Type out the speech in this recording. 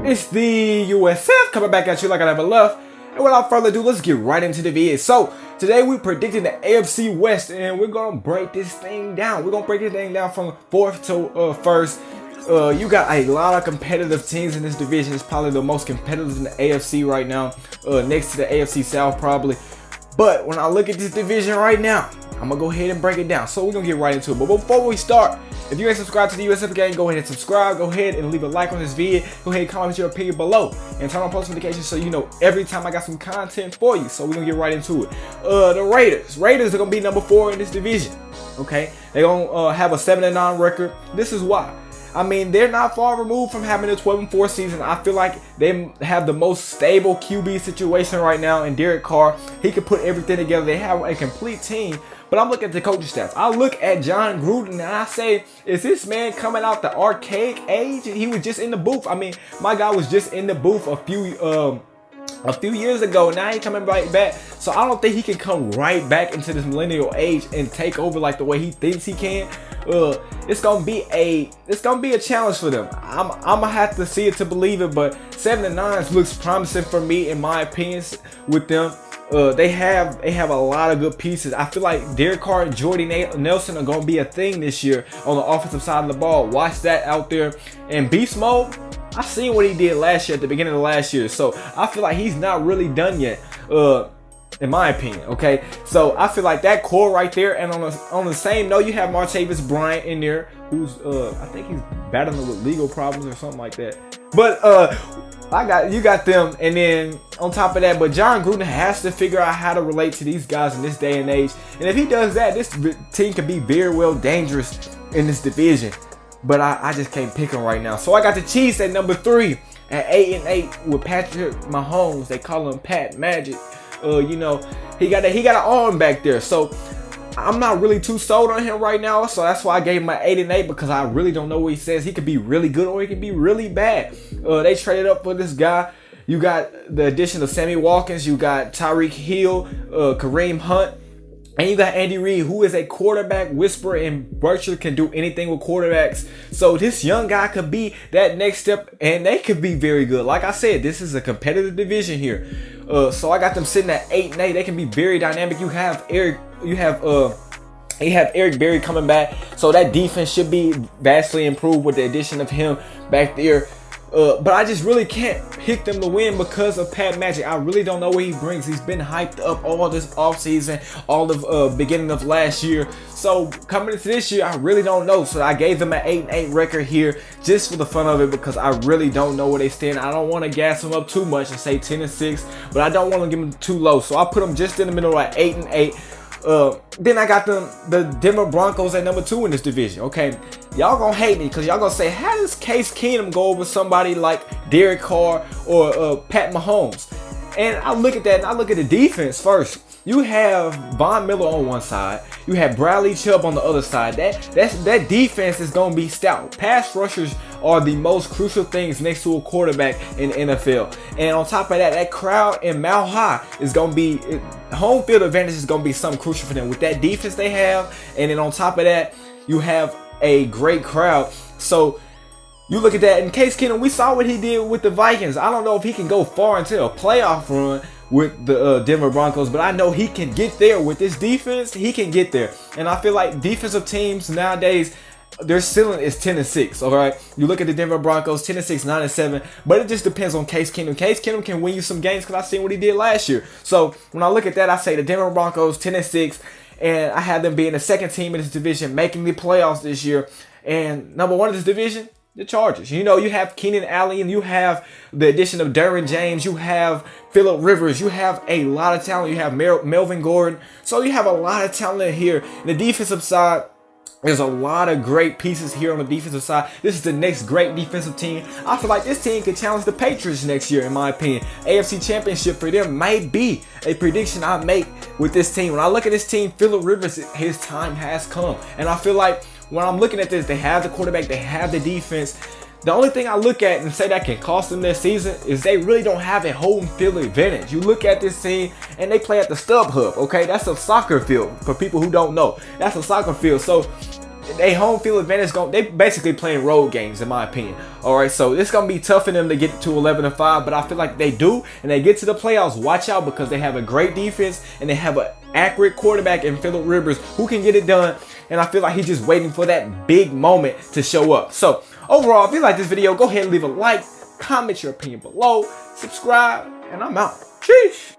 It's the USF coming back at you like I never left. And without further ado, let's get right into the video. So today we're predicting the AFC West, and we're gonna break this thing down. We're gonna break this thing down from fourth to first. You got a lot of competitive teams in this division. It's probably the most competitive in the AFC right now, next to the AFC South probably. But when I look at this division right now, I'm gonna go ahead and break it down. So we're gonna get right into it. But before we start, if you ain't subscribed to the USF game, go ahead and subscribe. Go ahead and leave a like on this video. Go ahead and comment your opinion below. And turn on post notifications so you know every time I got some content for you. So we're gonna get right into it. The Raiders are gonna be number 4 in this division. Okay? They're gonna have a 7-9 record. This is why. I mean, they're not far removed from having a 12-4 season. I feel like they have the most stable QB situation right now in Derek Carr. He can put everything together. They have a complete team. But I'm looking at the coaching staff. I look at Jon Gruden and I say, is this man coming out the archaic age? He was just in the booth. I mean, my guy was just in the booth a few years ago. Now he's coming right back. So I don't think he can come right back into this millennial age and take over like the way he thinks he can. It's gonna be a challenge for them. I'm gonna have to see it to believe it, but 7-9 looks promising for me in my opinion with them. They have a lot of good pieces. I feel like Derek Carr and Jordy Nelson are gonna be a thing this year on the offensive side of the ball. Watch that out there. And beast mode, I seen what he did last year at the beginning of last year, so I feel like he's not really done yet. In my opinion, okay? So I feel like that core right there, and on the same note, you have Martavis Bryant in there, who's I think he's battling with legal problems or something like that. But you got them, and then on top of that, but Jon Gruden has to figure out how to relate to these guys in this day and age. And if he does that, this team can be very well dangerous in this division. But I just can't pick them right now. So I got the Chiefs at number 3 at 8-8 with Patrick Mahomes. They call him Pat Magic. You know, he got an arm back there. So I'm not really too sold on him right now. So that's why I gave him an 8-8, because I really don't know what he says. He could be really good or he could be really bad. They traded up for this guy. You got the addition of Sammy Watkins. You got Tyreek Hill, Kareem Hunt. And you got Andy Reid, who is a quarterback whisperer and virtually can do anything with quarterbacks. So this young guy could be that next step, and they could be very good. Like I said, this is a competitive division here. So I got them sitting at 8-8. They can be very dynamic. You have Eric Berry coming back, so that defense should be vastly improved with the addition of him back there. But I just really can't pick them to win because of Pat Magic. I really don't know what he brings. He's been hyped up all this offseason, all of beginning of last year. So coming into this year, I really don't know. So I gave them an 8-8 record here just for the fun of it, because I really don't know where they stand. I don't want to gas them up too much and say 10-6, but I don't want to give them too low. So I put them just in the middle at 8-8. Then I got the Denver Broncos at number 2 in this division. Okay, y'all gonna hate me because y'all gonna say, how does Case Keenum go over somebody like Derek Carr or Pat Mahomes? And I look at that and I look at the defense first. You have Von Miller on one side. You have Bradley Chubb on the other side. That defense is going to be stout. Pass rushers are the most crucial things next to a quarterback in the NFL. And on top of that, that crowd in Mile High is going to be, home field advantage is going to be something crucial for them with that defense they have. And then on top of that, you have a great crowd. So you look at that, and Case Keenum, we saw what he did with the Vikings. I don't know if he can go far into a playoff run with the Denver Broncos, but I know he can get there with this defense. He can get there, and I feel like defensive teams nowadays, their ceiling is 10-6. All right, you look at the Denver Broncos, 10-6, 9-7, but it just depends on Case Keenum. Case Keenum can win you some games because I seen what he did last year. So when I look at that, I say the Denver Broncos 10-6, and I have them being the second team in this division, making the playoffs this year. And number 1 in this division, the Chargers. You know, you have Keenan Allen, you have the addition of Derwin James, you have Phillip Rivers, you have a lot of talent, you have Melvin Gordon. So you have a lot of talent here. And the defensive side, there's a lot of great pieces here on the defensive side. This is the next great defensive team. I feel like this team could challenge the Patriots next year, in my opinion. AFC Championship for them may be a prediction I make with this team. When I look at this team, Phillip Rivers, his time has come. And I feel like when I'm looking at this, they have the quarterback, they have the defense. The only thing I look at and say that can cost them their season is they really don't have a home field advantage. You look at this team and they play at the StubHub, okay? That's a soccer field for people who don't know. That's a soccer field. So they home field advantage they basically playing road games in my opinion. All right, so it's gonna be tough for them to get to 11-5, but I feel like they do, and they get to the playoffs. Watch out, because they have a great defense and they have an accurate quarterback in Phillip Rivers who can get it done. And I feel like he's just waiting for that big moment to show up. So overall, if you like this video, go ahead and leave a like, comment your opinion below, subscribe, and I'm out. Sheesh.